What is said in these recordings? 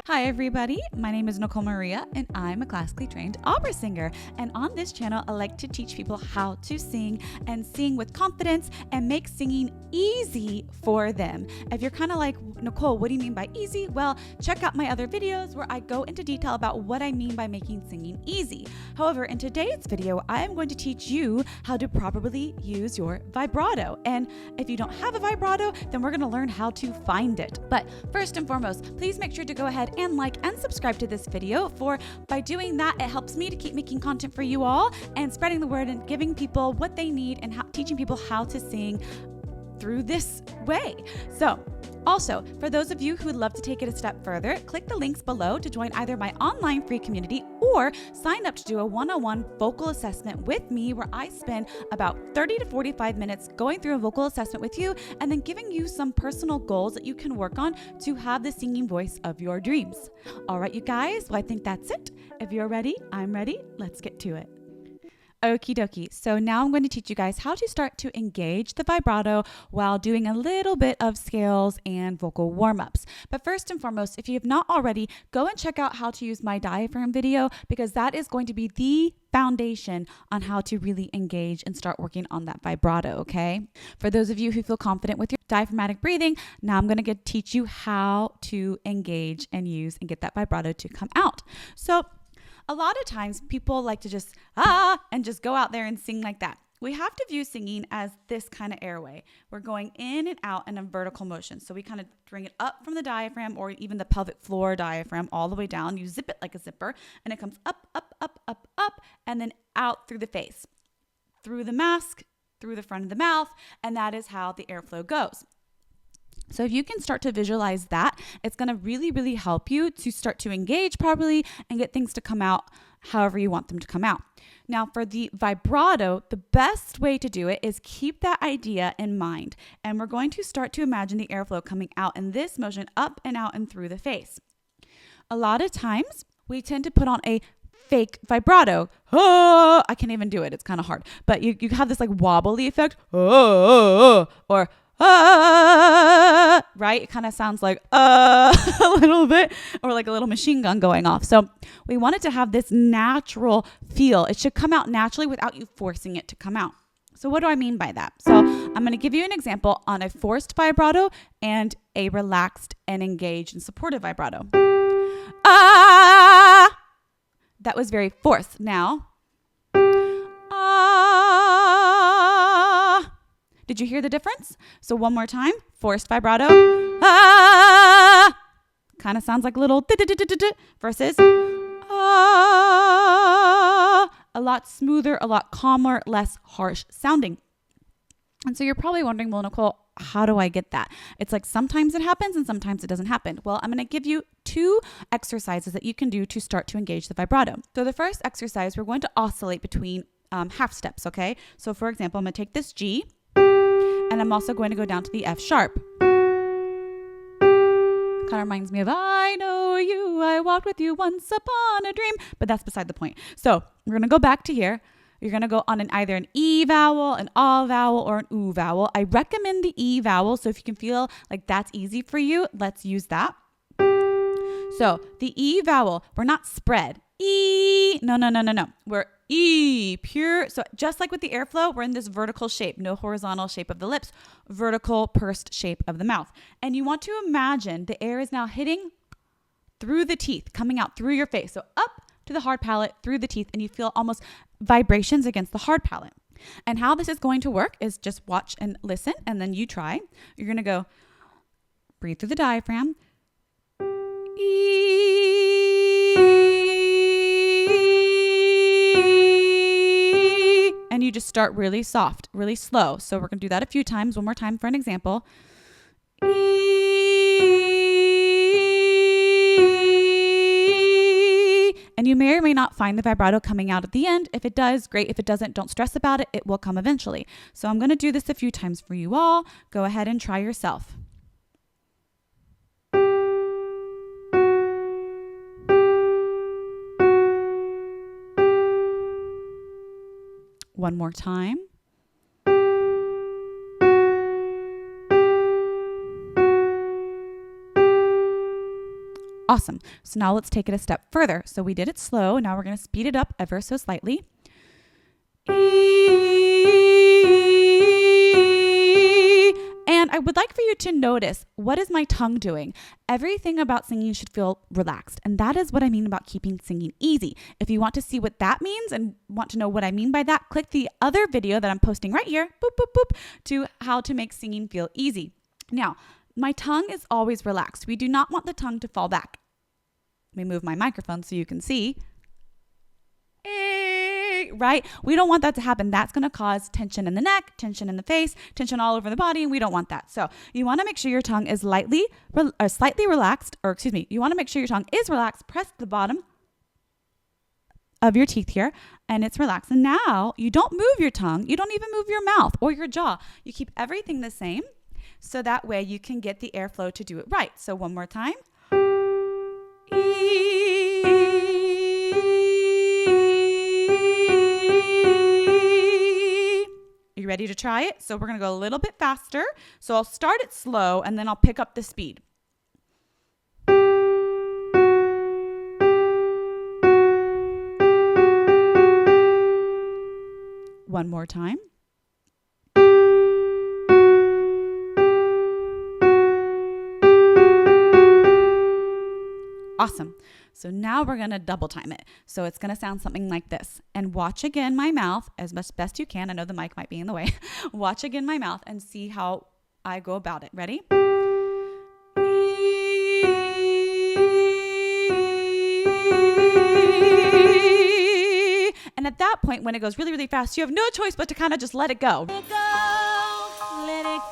Hi everybody, my name is Nicole Maria and I'm a classically trained opera singer, and on this channel I like to teach people how to sing and sing with confidence and make singing easy for them. If you're kind of like, Nicole, what do you mean by easy? Well, check out my other videos where I go into detail about what I mean by making singing easy. However, in today's video I am going to teach you how to properly use your vibrato, and if you don't have a vibrato, then we're going to learn how to find it. But first and foremost, please make sure to go ahead and like and subscribe to this video, for by doing that it helps me to keep making content for you all and spreading the word and giving people what they need and teaching people how to sing through this way. So also, for those of you who would love to take it a step further, click the links below to join either my online free community or sign up to do a one-on-one vocal assessment with me, where I spend about 30 to 45 minutes going through a vocal assessment with you and then giving you some personal goals that you can work on to have the singing voice of your dreams. All right, you guys, well, I think that's it. If you're ready, I'm ready. Let's get to it. Okie dokie. So now I'm going to teach you guys how to start to engage the vibrato while doing a little bit of scales and vocal warm-ups. But first and foremost, if you have not already, go and check out how to use my diaphragm video, because that is going to be the foundation on how to really engage and start working on that vibrato, okay? For those of you who feel confident with your diaphragmatic breathing, now I'm going to teach you how to engage and use and get that vibrato to come out. So a lot of times people like to just and just go out there and sing like that. We have to view singing as this kind of airway. We're going in and out in a vertical motion. So we kind of bring it up from the diaphragm, or even the pelvic floor diaphragm, all the way down. You zip it like a zipper and it comes up, up, up, up, up, and then out through the face, through the mask, through the front of the mouth. And that is how the airflow goes. So if you can start to visualize that, it's going to really, really help you to start to engage properly and get things to come out however you want them to come out. Now, for the vibrato, the best way to do it is keep that idea in mind. And we're going to start to imagine the airflow coming out in this motion, up and out and through the face. A lot of times we tend to put on a fake vibrato. Oh, I can't even do it. It's kind of hard. But you have this like wobbly effect. Or right? It kind of sounds like a little bit, or like a little machine gun going off. So we want it to have this natural feel. It should come out naturally without you forcing it to come out. So what do I mean by that? So I'm going to give you an example on a forced vibrato and a relaxed and engaged and supportive vibrato. That was very forced. Now, did you hear the difference? So one more time, forced vibrato, kind of sounds like a little versus a lot smoother, a lot calmer, less harsh sounding. And so you're probably wondering, well, Nicole, how do I get that? It's like sometimes it happens and sometimes it doesn't happen. Well, I'm going to give you 2 exercises that you can do to start to engage the vibrato. So the first exercise, we're going to oscillate between half steps, okay? So for example, I'm going to take this G, and I'm also going to go down to the F sharp. Kind of reminds me of I know you, I walked with you once upon a dream, but that's beside the point. So we're going to go back to here. You're going to go on either an E vowel, an A vowel, or an U vowel. I recommend the E vowel, so if you can feel like that's easy for you, let's use that. So the E vowel, we're not spread. E, no. We're E, pure. So just like with the airflow, we're in this vertical shape, no horizontal shape of the lips, vertical pursed shape of the mouth. And you want to imagine the air is now hitting through the teeth, coming out through your face. So up to the hard palate, through the teeth, and you feel almost vibrations against the hard palate. And how this is going to work is just watch and listen, and then you try. You're going to go breathe through the diaphragm. And you just start really soft, really slow. So we're going to do that a few times. One more time for an example. And you may or may not find the vibrato coming out at the end. If it does, great. If it doesn't, don't stress about it. It will come eventually. So I'm going to do this a few times for you all. Go ahead and try yourself. One more time. Awesome. So now let's take it a step further. So we did it slow. Now we're going to speed it up ever so slightly. And I would like for you to notice, what is my tongue doing? Everything about singing should feel relaxed. And that is what I mean about keeping singing easy. If you want to see what that means and want to know what I mean by that, click the other video that I'm posting right here, boop, boop, boop, to how to make singing feel easy. Now, my tongue is always relaxed. We do not want the tongue to fall back. Let me move my microphone so you can see. Right? We don't want that to happen. That's going to cause tension in the neck, tension in the face, tension all over the body, and we don't want that. So you want to make sure your tongue is slightly relaxed, you want to make sure your tongue is relaxed. Press the bottom of your teeth here, and it's relaxed. And now you don't move your tongue. You don't even move your mouth or your jaw. You keep everything the same, so that way you can get the airflow to do it right. So one more time. You ready to try it? So we're going to go a little bit faster. So I'll start it slow and then I'll pick up the speed. One more time. Awesome. So now we're going to double time it. So it's going to sound something like this. And watch again my mouth as best you can. I know the mic might be in the way. Watch again my mouth and see how I go about it. Ready? And at that point, when it goes really, really fast, you have no choice but to kind of just let it go. Let it go. Let it go.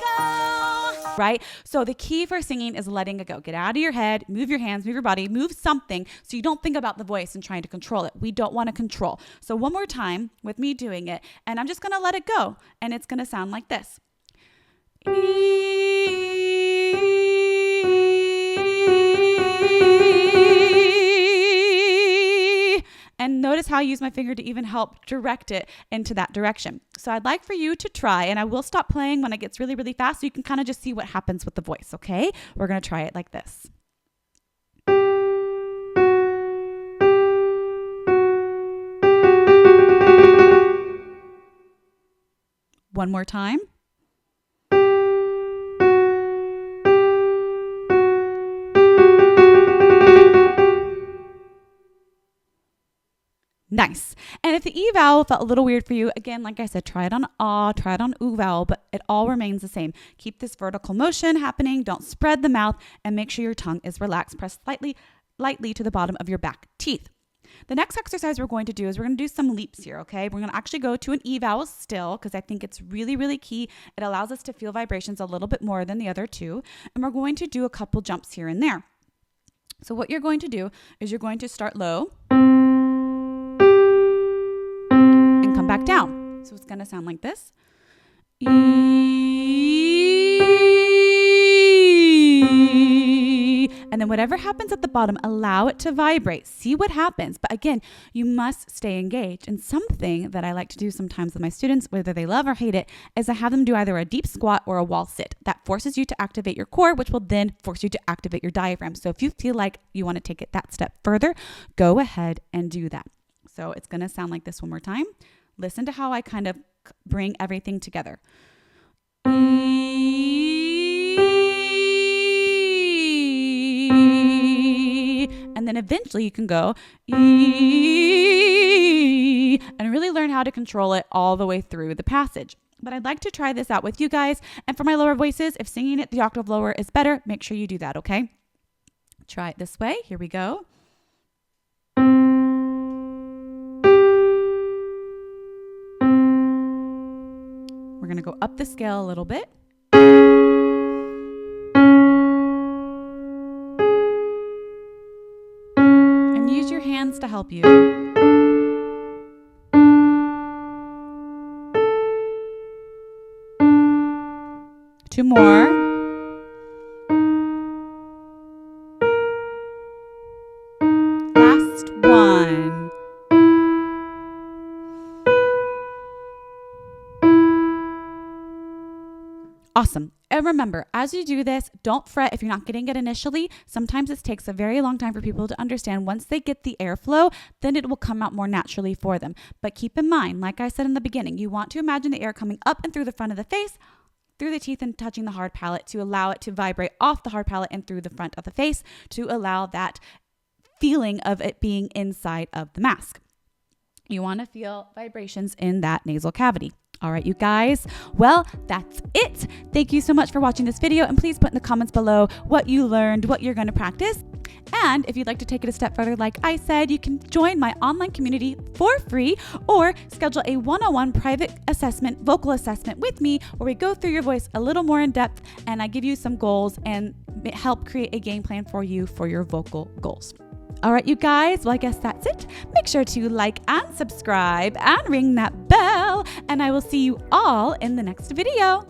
Right? So the key for singing is letting it go. Get out of your head, move your hands, move your body, move something so you don't think about the voice and trying to control it. We don't want to control. So one more time with me doing it, and I'm just going to let it go, and it's going to sound like this. And notice how I use my finger to even help direct it into that direction. So I'd like for you to try, and I will stop playing when it gets really, really fast so you can kind of just see what happens with the voice, okay? We're going to try it like this. One more time. Nice. And if the E vowel felt a little weird for you, again, like I said, try it on ah, try it on oo vowel, but it all remains the same. Keep this vertical motion happening. Don't spread the mouth, and make sure your tongue is relaxed. Press lightly to the bottom of your back teeth. The next exercise we're going to do is we're going to do some leaps here, okay? We're going to actually go to an E vowel still because I think it's really, really key. It allows us to feel vibrations a little bit more than the other two. And we're going to do a couple jumps here and there. So what you're going to do is you're going to start low and come back down. So it's going to sound like this. And then whatever happens at the bottom, allow it to vibrate. See what happens. But again, you must stay engaged. And something that I like to do sometimes with my students, whether they love or hate it, is I have them do either a deep squat or a wall sit. That forces you to activate your core, which will then force you to activate your diaphragm. So if you feel like you want to take it that step further, go ahead and do that. So it's going to sound like this one more time. Listen to how I kind of bring everything together. And then eventually you can go and really learn how to control it all the way through the passage. But I'd like to try this out with you guys. And for my lower voices, if singing it the octave lower is better, make sure you do that, okay? Try it this way. Here we go. We're going to go up the scale a little bit. And use your hands to help you. Two more. Last one. Awesome. And remember, as you do this, don't fret if you're not getting it initially. Sometimes it takes a very long time for people to understand. Once they get the airflow, then it will come out more naturally for them. But keep in mind, like I said in the beginning, you want to imagine the air coming up and through the front of the face, through the teeth and touching the hard palate to allow it to vibrate off the hard palate and through the front of the face to allow that feeling of it being inside of the mask. You want to feel vibrations in that nasal cavity. All right, you guys. Well, that's it. Thank you so much for watching this video, and please put in the comments below what you learned, what you're going to practice. And if you'd like to take it a step further, like I said, you can join my online community for free or schedule a one-on-one private assessment, vocal assessment with me, where we go through your voice a little more in depth and I give you some goals and help create a game plan for you for your vocal goals. All right, you guys, well, I guess that's it. Make sure to like and subscribe and ring that bell, and I will see you all in the next video.